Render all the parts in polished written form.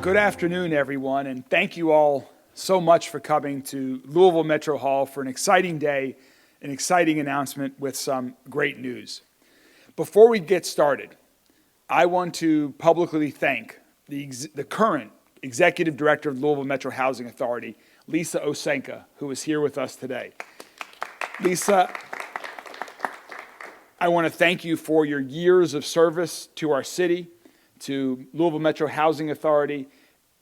Good afternoon, everyone, and thank you all so much for coming to Louisville Metro Hall for an exciting day, an exciting announcement with some great news. Before we get started, I want to publicly thank the current Executive Director of Louisville Metro Housing Authority, Lisa Osenka, who is here with us today. Lisa, I want to thank you for your years of service to our city, to Louisville Metro Housing Authority.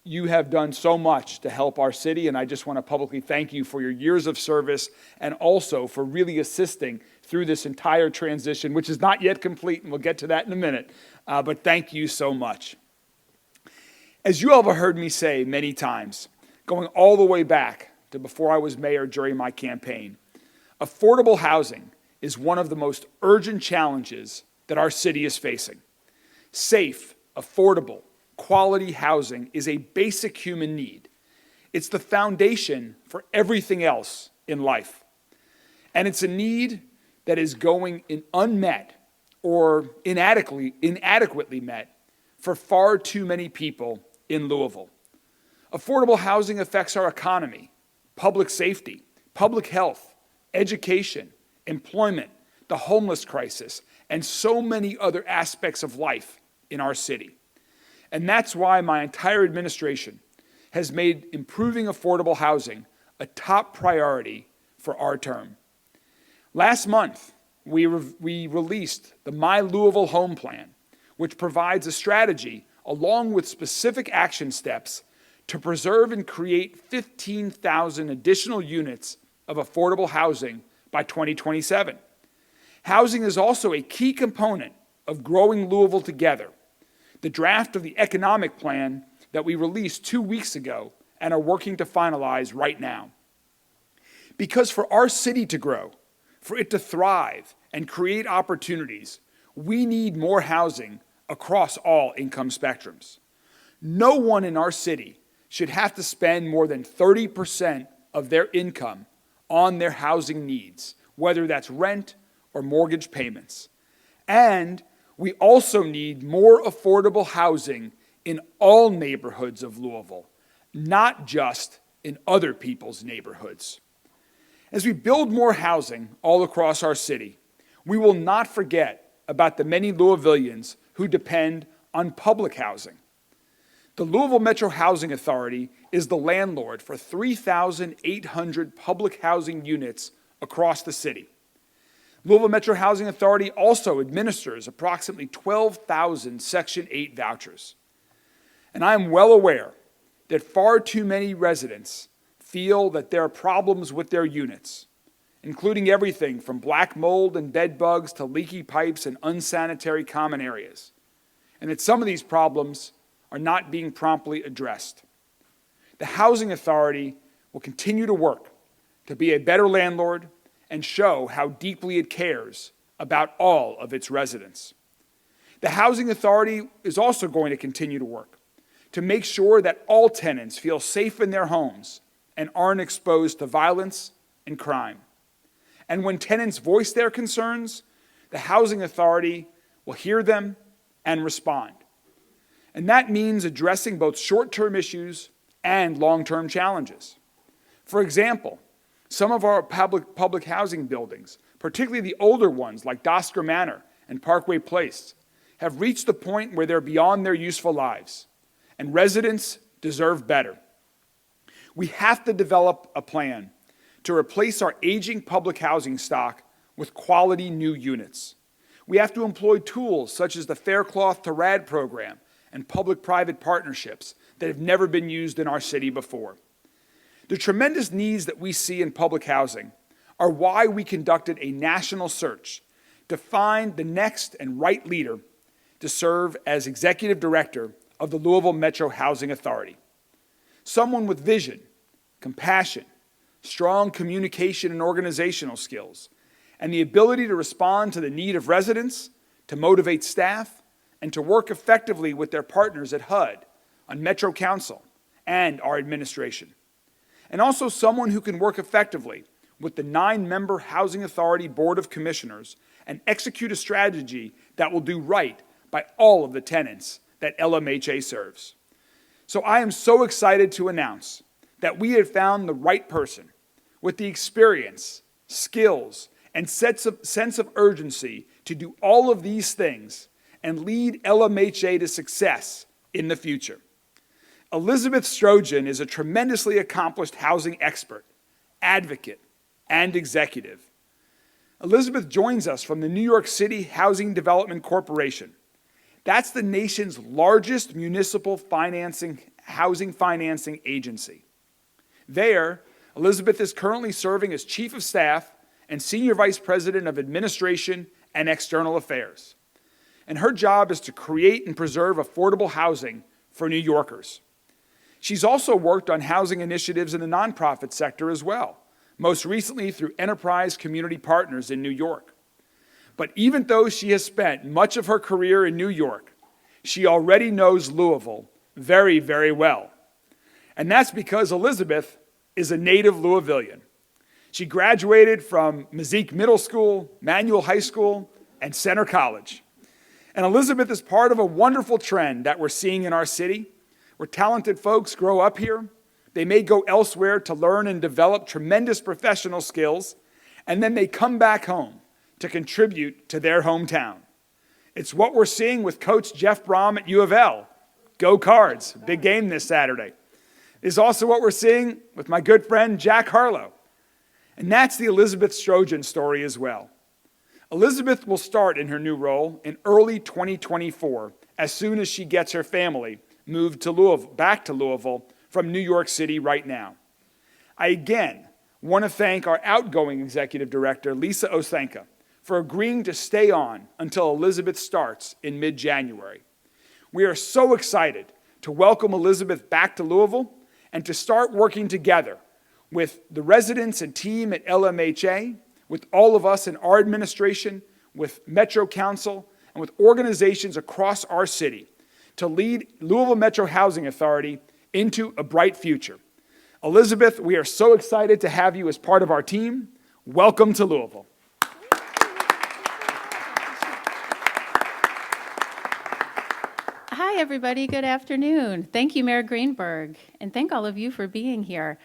You have done so much to help our city, and I just want to publicly thank you for your years of service and also for really assisting through this entire transition, which is not yet complete, and we'll get to that in a minute, but thank you so much. As you all have heard me say many times, going all the way back to before I was mayor during my campaign, affordable housing is one of the most urgent challenges that our city is facing. Safe, affordable, quality housing is a basic human need. It's the foundation for everything else in life. And it's a need that is going unmet or inadequately met for far too many people in Louisville. Affordable housing affects our economy, public safety, public health, education, employment, the homeless crisis, and so many other aspects of life in our city. And that's why my entire administration has made improving affordable housing a top priority for our term. Last month, we released the My Louisville Home Plan, which provides a strategy along with specific action steps to preserve and create 15,000 additional units of affordable housing by 2027. Housing is also a key component of growing Louisville together, the draft of the economic plan that we released 2 weeks ago and are working to finalize right now. Because for our city to grow, for it to thrive and create opportunities, we need more housing across all income spectrums. No one in our city should have to spend more than 30% of their income on their housing needs, whether that's rent or mortgage payments. And we also need more affordable housing in all neighborhoods of Louisville, not just in other people's neighborhoods. As we build more housing all across our city, we will not forget about the many Louisvillians who depend on public housing. The Louisville Metro Housing Authority is the landlord for 3,800 public housing units across the city. Louisville Metro Housing Authority also administers approximately 12,000 Section 8 vouchers. And I am well aware that far too many residents feel that there are problems with their units, including everything from black mold and bed bugs to leaky pipes and unsanitary common areas, and that some of these problems are not being promptly addressed. The Housing Authority will continue to work to be a better landlord and show how deeply it cares about all of its residents. The Housing Authority is also going to continue to work to make sure that all tenants feel safe in their homes and aren't exposed to violence and crime. And when tenants voice their concerns, the Housing Authority will hear them and respond. And that means addressing both short-term issues and long-term challenges. For example, some of our public housing buildings, particularly the older ones like Dosker Manor and Parkway Place, have reached the point where they're beyond their useful lives, and residents deserve better. We have to develop a plan to replace our aging public housing stock with quality new units. We have to employ tools such as the Faircloth to RAD program and public-private partnerships that have never been used in our city before. The tremendous needs that we see in public housing are why we conducted a national search to find the next and right leader to serve as executive director of the Louisville Metro Housing Authority. Someone with vision, compassion, strong communication and organizational skills, and the ability to respond to the need of residents, to motivate staff, and to work effectively with their partners at HUD, on Metro Council, and our administration. And also someone who can work effectively with the 9-member Housing Authority Board of Commissioners and execute a strategy that will do right by all of the tenants that LMHA serves. So I am so excited to announce that we have found the right person with the experience, skills, and sense of urgency to do all of these things and lead LMHA to success in the future. Elizabeth Strojan is a tremendously accomplished housing expert, advocate, and executive. Elizabeth joins us from the New York City Housing Development Corporation. That's the nation's largest municipal housing financing agency. There, Elizabeth is currently serving as Chief of Staff and Senior Vice President of Administration and External Affairs. And her job is to create and preserve affordable housing for New Yorkers. She's also worked on housing initiatives in the nonprofit sector as well, most recently through Enterprise Community Partners in New York. But even though she has spent much of her career in New York, she already knows Louisville very, very well. And that's because Elizabeth is a native Louisvillian. She graduated from Mazik Middle School, Manual High School, and Center College. And Elizabeth is part of a wonderful trend that we're seeing in our city, where talented folks grow up here. They may go elsewhere to learn and develop tremendous professional skills, and then they come back home to contribute to their hometown. It's what we're seeing with Coach Jeff Brom at U of L. Go Cards, big game this Saturday. It's also what we're seeing with my good friend Jack Harlow. And that's the Elizabeth Strojan story as well. Elizabeth will start in her new role in early 2024, as soon as she gets her family moved to Louisville, back to Louisville from New York City right now. I again want to thank our outgoing executive director, Lisa Osenka, for agreeing to stay on until Elizabeth starts in mid-January. We are so excited to welcome Elizabeth back to Louisville and to start working together with the residents and team at LMHA, with all of us in our administration, with Metro Council, and with organizations across our city to lead Louisville Metro Housing Authority into a bright future. Elizabeth, we are so excited to have you as part of our team. Welcome to Louisville. Hi, everybody. Good afternoon. Thank you, Mayor Greenberg, and thank all of you for being here.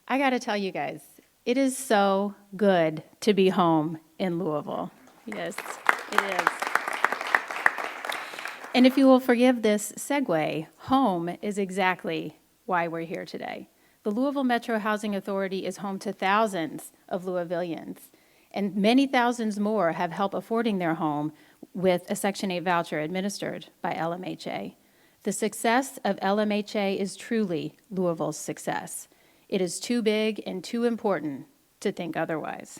I got to tell you guys, it is so good to be home in Louisville. Yes, it is. And if you will forgive this segue, home is exactly why we're here today. The Louisville Metro Housing Authority is home to thousands of Louisvillians, and many thousands more have help affording their home with a Section 8 voucher administered by LMHA. The success of LMHA is truly Louisville's success. It is too big and too important to think otherwise.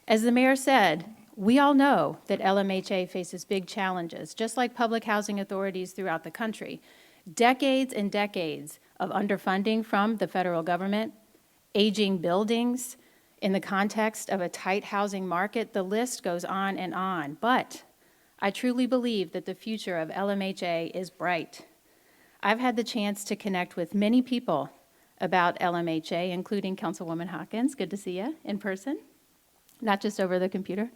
As the mayor said, we all know that LMHA faces big challenges, just like public housing authorities throughout the country. Decades and decades of underfunding from the federal government, aging buildings, in the context of a tight housing market, the list goes on and on. But I truly believe that the future of LMHA is bright. I've had the chance to connect with many people about LMHA, including Councilwoman Hawkins, good to see you in person, not just over the computer,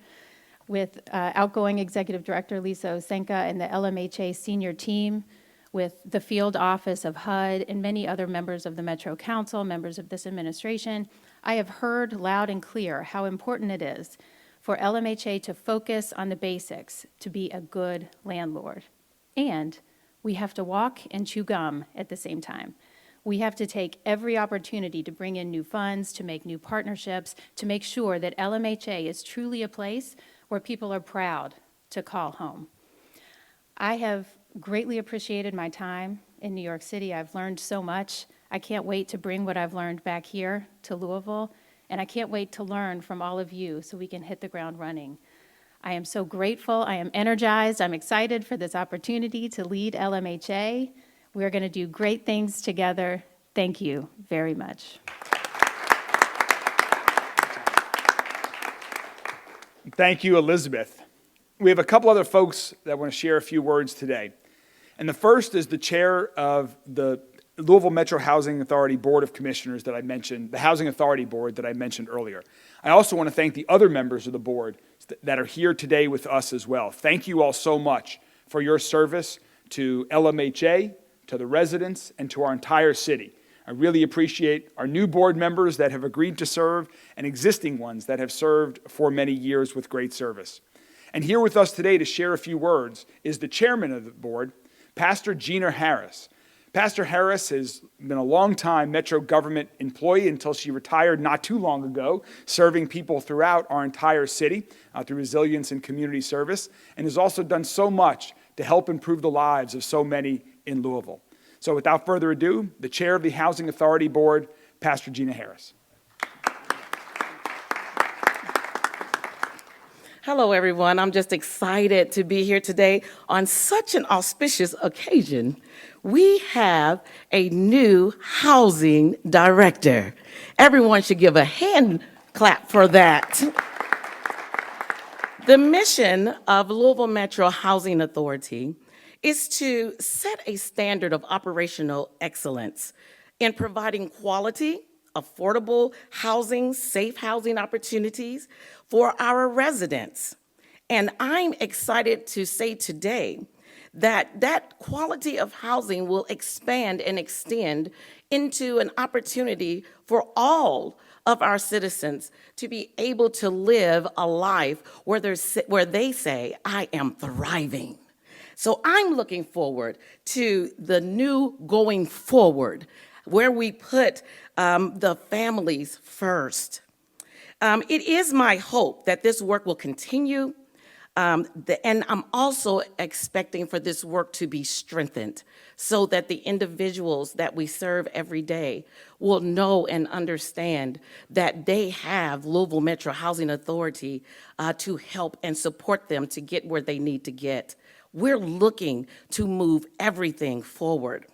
with outgoing Executive Director Lisa Osenka and the LMHA senior team, with the field office of HUD and many other members of the Metro Council, members of this administration. I have heard loud and clear how important it is for LMHA to focus on the basics, to be a good landlord. And we have to walk and chew gum at the same time. We have to take every opportunity to bring in new funds, to make new partnerships, to make sure that LMHA is truly a place where people are proud to call home. I have greatly appreciated my time in New York City. I've learned so much. I can't wait to bring what I've learned back here to Louisville, and I can't wait to learn from all of you so we can hit the ground running. I am so grateful. I am energized. I'm excited for this opportunity to lead LMHA. We're going to do great things together. Thank you very much. Thank you, Elizabeth. We have a couple other folks that want to share a few words today. And the first is the chair of the Louisville Metro Housing Authority Board of Commissioners that I mentioned, the Housing Authority Board that I mentioned earlier. I also want to thank the other members of the board that are here today with us as well. Thank you all so much for your service to LMHA, to the residents, and to our entire city. I really appreciate our new board members that have agreed to serve and existing ones that have served for many years with great service. And here with us today to share a few words is the chairman of the board, Pastor Gina Harris. Pastor Harris has been a long-time Metro government employee until she retired not too long ago, serving people throughout our entire city through resilience and community service, and has also done so much to help improve the lives of so many in Louisville. So without further ado, the chair of the Housing Authority Board, Pastor Gina Harris. Hello, everyone. I'm just excited to be here today on such an auspicious occasion. We have a new housing director. Everyone should give a hand clap for that. The mission of Louisville Metro Housing Authority is to set a standard of operational excellence in providing quality, affordable housing, safe housing opportunities for our residents. And I'm excited to say today that that quality of housing will expand and extend into an opportunity for all of our citizens to be able to live a life where they say, I am thriving. So I'm looking forward to the new going forward, where we put the families first. It is my hope that this work will continue, and I'm also expecting for this work to be strengthened so that the individuals that we serve every day will know and understand that they have Louisville Metro Housing Authority to help and support them to get where they need to get. We're looking to move everything forward.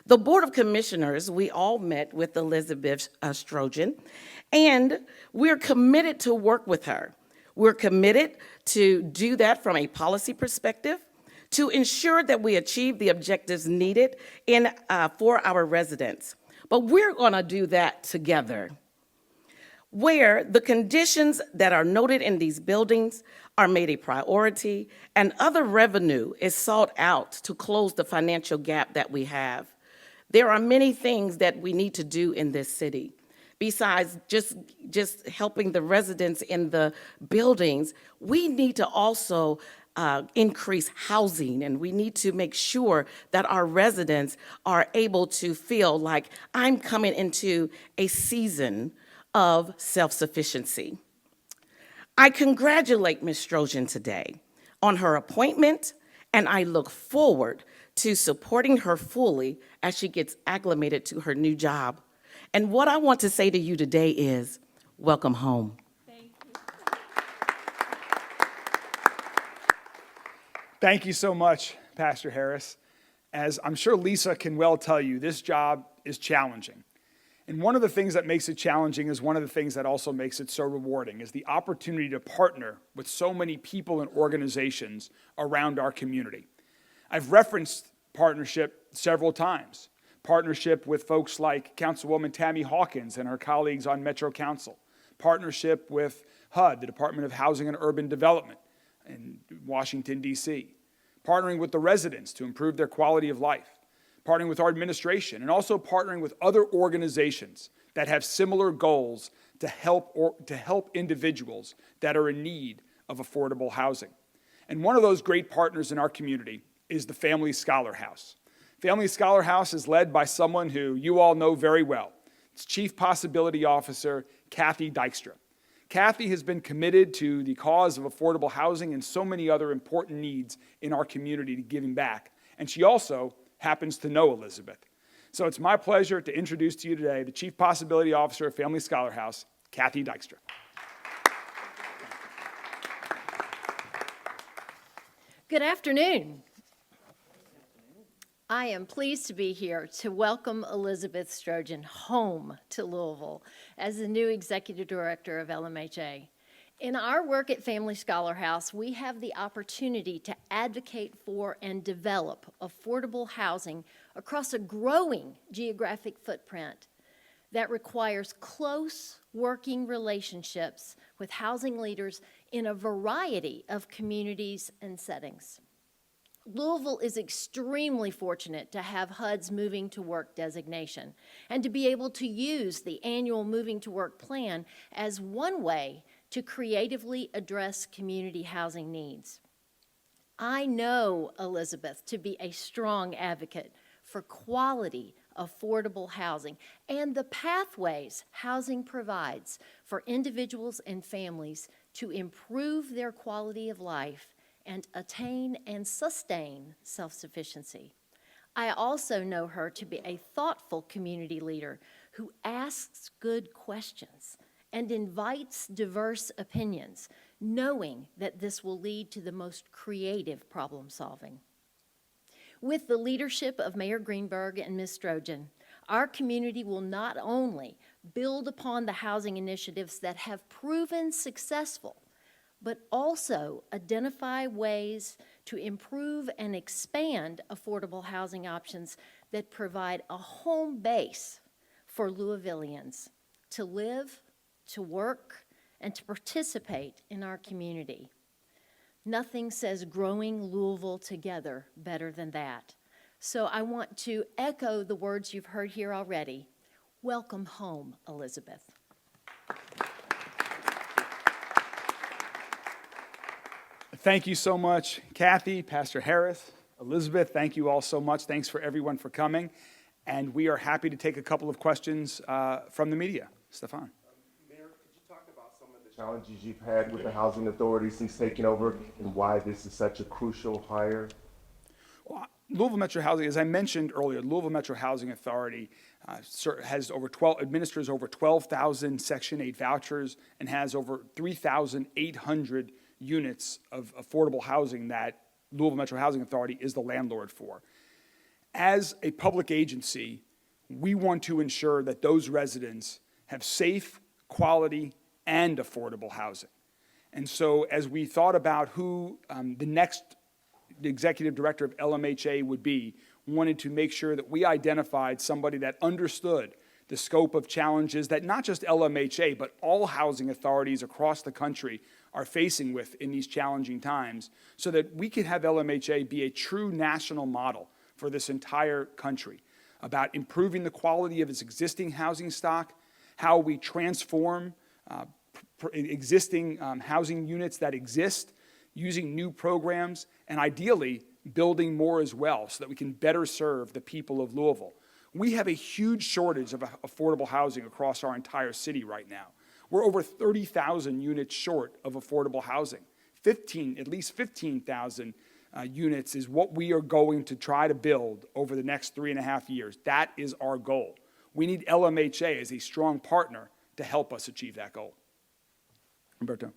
The Board of Commissioners, we all met with Elizabeth Strojan, and we're committed to work with her. We're committed to do that from a policy perspective, to ensure that we achieve the objectives needed for our residents. But we're going to do that together, where the conditions that are noted in these buildings are made a priority, and other revenue is sought out to close the financial gap that we have. There are many things that we need to do in this city. Besides just helping the residents in the buildings, we need to also increase housing, and we need to make sure that our residents are able to feel like I'm coming into a season of self-sufficiency. I congratulate Ms. Strojan today on her appointment, and I look forward to supporting her fully as she gets acclimated to her new job. And what I want to say to you today is, welcome home. Thank you. Thank you so much, Pastor Harris. As I'm sure Lisa can well tell you, this job is challenging. And one of the things that makes it challenging is one of the things that also makes it so rewarding is the opportunity to partner with so many people and organizations around our community. I've referenced partnership several times. Partnership with folks like Councilwoman Tammy Hawkins and her colleagues on Metro Council. Partnership with HUD, the Department of Housing and Urban Development in Washington, D.C. Partnering with the residents to improve their quality of life. Partnering with our administration, and also partnering with other organizations that have similar goals to help individuals that are in need of affordable housing. And one of those great partners in our community is the Family Scholar House. Family Scholar House is led by someone who you all know very well. It's Chief Possibility Officer Kathy Dykstra. Kathy has been committed to the cause of affordable housing and so many other important needs in our community to giving back. And she also happens to know Elizabeth. So it's my pleasure to introduce to you today the Chief Possibility Officer of Family Scholar House, Kathy Dykstra. Good afternoon. I am pleased to be here to welcome Elizabeth Strojan home to Louisville as the new Executive Director of LMHA. In our work at Family Scholar House, we have the opportunity to advocate for and develop affordable housing across a growing geographic footprint that requires close working relationships with housing leaders in a variety of communities and settings. Louisville is extremely fortunate to have HUD's Moving to Work designation and to be able to use the annual Moving to Work plan as one way to creatively address community housing needs. I know Elizabeth to be a strong advocate for quality, affordable housing and the pathways housing provides for individuals and families to improve their quality of life and attain and sustain self-sufficiency. I also know her to be a thoughtful community leader who asks good questions and invites diverse opinions, knowing that this will lead to the most creative problem solving. With the leadership of Mayor Greenberg and Ms. Strojan, our community will not only build upon the housing initiatives that have proven successful, but also identify ways to improve and expand affordable housing options that provide a home base for Louisvillians to live, to work, and to participate in our community. Nothing says growing Louisville together better than that. So I want to echo the words you've heard here already. Welcome home, Elizabeth. Thank you so much, Kathy, Pastor Harris, Elizabeth. Thank you all so much. Thanks for everyone for coming. And we are happy to take a couple of questions from the media. Stefan. Mayor, could you talk about some of the challenges you've had with the housing authority since taking over and why this is such a crucial hire? Well, Louisville Metro Housing, as I mentioned earlier, Louisville Metro Housing Authority administers over 12,000 Section 8 vouchers and has over 3,800 units of affordable housing that Louisville Metro Housing Authority is the landlord for. As a public agency, we want to ensure that those residents have safe, quality, and affordable housing. And so as we thought about who the next executive director of LMHA would be, wanted to make sure that we identified somebody that understood the scope of challenges that not just LMHA, but all housing authorities across the country are facing with in these challenging times, so that we could have LMHA be a true national model for this entire country about improving the quality of its existing housing stock, how we transform existing housing units that exist, using new programs, and ideally building more as well so that we can better serve the people of Louisville. We have a huge shortage of affordable housing across our entire city right now. We're over 30,000 units short of affordable housing. At least 15,000 units is what we are going to try to build over the next 3.5 years. That is our goal. We need LMHA as a strong partner to help us achieve that goal. Humberto.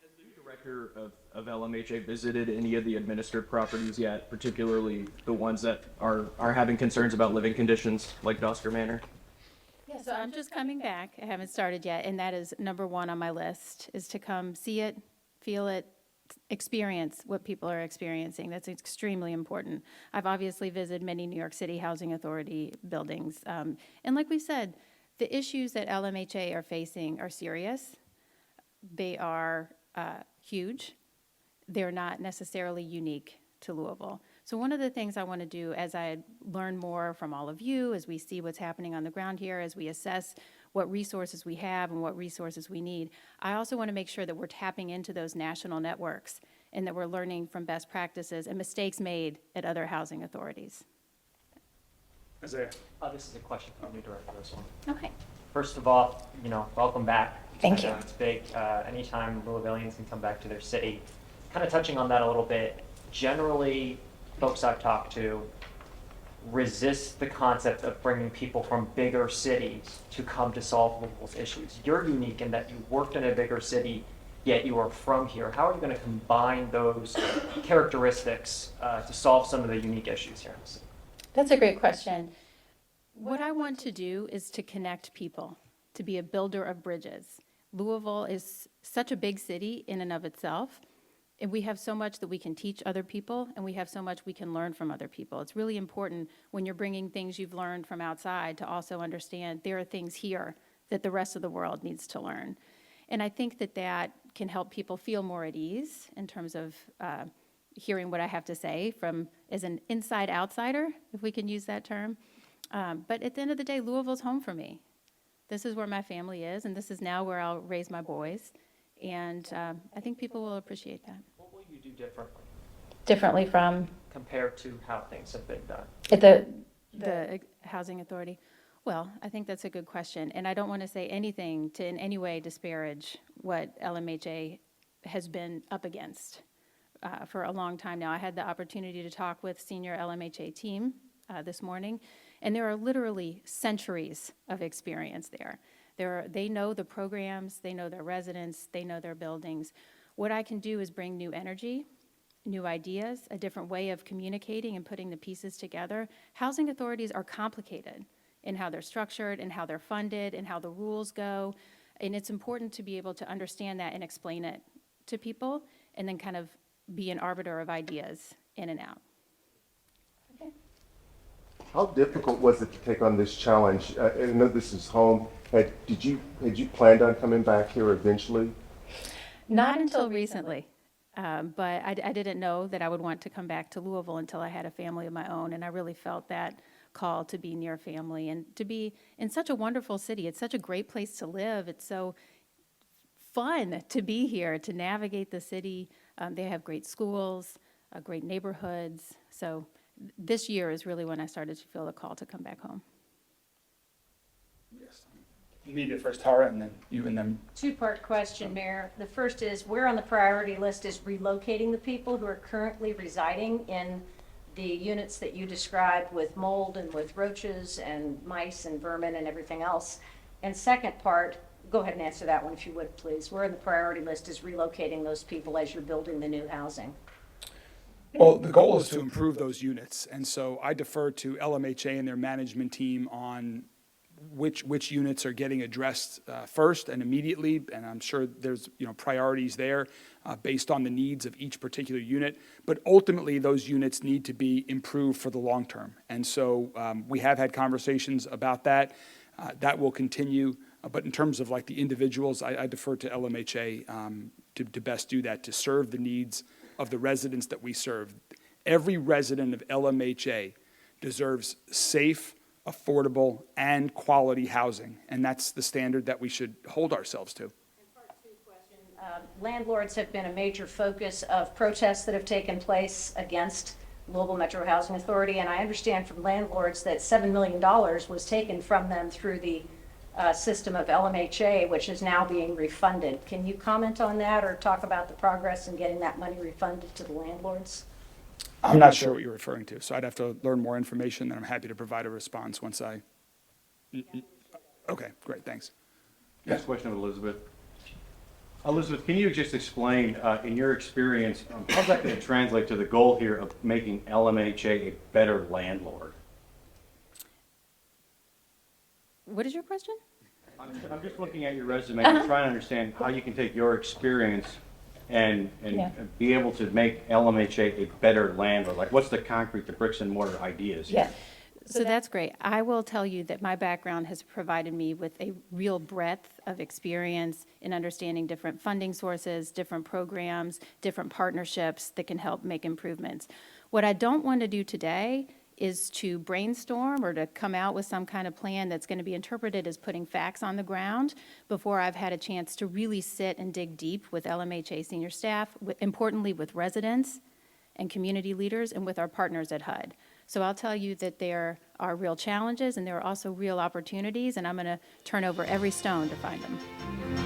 Has the new director of LMHA visited any of the administered properties yet, particularly the ones that are having concerns about living conditions like Dosker Manor? Yeah, so I'm just coming back. I haven't started yet, and that is number one on my list, is to come see it, feel it, experience what people are experiencing. That's extremely important. I've obviously visited many New York City Housing Authority buildings. And like we said, the issues that LMHA are facing are serious. They are huge. They're not necessarily unique to Louisville. So one of the things I want to do as I learn more from all of you, as we see what's happening on the ground here, as we assess what resources we have and what resources we need, I also want to make sure that we're tapping into those national networks and that we're learning from best practices and mistakes made at other housing authorities. Isaiah. This is a question for the new director, this one. Okay. First of all, welcome back. Thank I know you. it's big. Anytime Louisvillians can come back to their city. Kind of touching on that a little bit, generally, folks I've talked to resist the concept of bringing people from bigger cities to come to solve Louisville's issues. You're unique in that you worked in a bigger city, yet you are from here. How are you going to combine those characteristics to solve some of the unique issues here in the city? That's a great question. What I want to do is to connect people, to be a builder of bridges. Louisville is such a big city in and of itself, and we have so much that we can teach other people, and we have so much we can learn from other people. It's really important when you're bringing things you've learned from outside to also understand there are things here that the rest of the world needs to learn. And I think that that can help people feel more at ease in terms of hearing what I have to say from as an inside outsider, if we can use that term. But at the end of the day, Louisville's home for me. This is where my family is, and this is now where I'll raise my boys. And I think people will appreciate that. What will you do differently Differently from compared to how things have been done? at the Housing Authority? Well, I think that's a good question, and I don't want to say anything to in any way disparage what LMHA has been up against for a long time now. I had the opportunity to talk with senior LMHA team this morning, and there are literally centuries of experience there. They know the programs, they know their residents, they know their buildings. What I can do is bring new energy, new ideas, a different way of communicating and putting the pieces together. Housing authorities are complicated in how they're structured and how they're funded and how the rules go. And it's important to be able to understand that and explain it to people and then kind of be an arbiter of ideas in and out. How difficult was it to take on this challenge? I know this is home. Had you planned on coming back here eventually? Not until recently, but I didn't know that I would want to come back to Louisville until I had a family of my own, and I really felt that call to be near family and to be in such a wonderful city. It's such a great place to live. It's so fun to be here, to navigate the city. They have great schools, great neighborhoods. So this year is really when I started to feel the call to come back home. Yes. Immediate first, Tara, and then you, and then. Two-part question, Mayor. The first is, where on the priority list is relocating the people who are currently residing in the units that you described with mold and with roaches and mice and vermin and everything else? And second part, go ahead and answer that one if you would, please. Where on the priority list is relocating those people as you're building the new housing? Well, the goal is to improve those units, and so I defer to LMHA and their management team on which units are getting addressed first and immediately, and I'm sure there's priorities there based on the needs of each particular unit. But ultimately, those units need to be improved for the long term, and so we have had conversations about that. That will continue. But in terms of like the individuals, I defer to LMHA to best do that, to serve the needs of the residents that we serve. Every resident of LMHA deserves safe, affordable, and quality housing, and that's the standard that we should hold ourselves to. Part two question. Landlords have been a major focus of protests that have taken place against Louisville Metro Housing Authority, and I understand from landlords that $7 million was taken from them through the system of LMHA, which is now being refunded. Can you comment on that or talk about the progress in getting that money refunded to the landlords? I'm not sure what you're referring to, so I'd have to learn more information, and I'm happy to provide a response once I. Okay, great, thanks. Next question of Elizabeth. Elizabeth, can you just explain, in your experience, how's that going to translate to the goal here of making LMHA a better landlord? What is your question? I'm just looking at your resume and trying to understand how you can take your experience and Yeah. be able to make LMHA a better landlord. Like, what's the concrete, the bricks and mortar ideas? Yeah. So that's great. I will tell you that my background has provided me with a real breadth of experience in understanding different funding sources, different programs, different partnerships that can help make improvements. What I don't want to do today is to brainstorm or to come out with some kind of plan that's going to be interpreted as putting facts on the ground before I've had a chance to really sit and dig deep with LMHA senior staff, importantly with residents and community leaders and with our partners at HUD. So I'll tell you that there are real challenges and there are also real opportunities, and I'm going to turn over every stone to find them.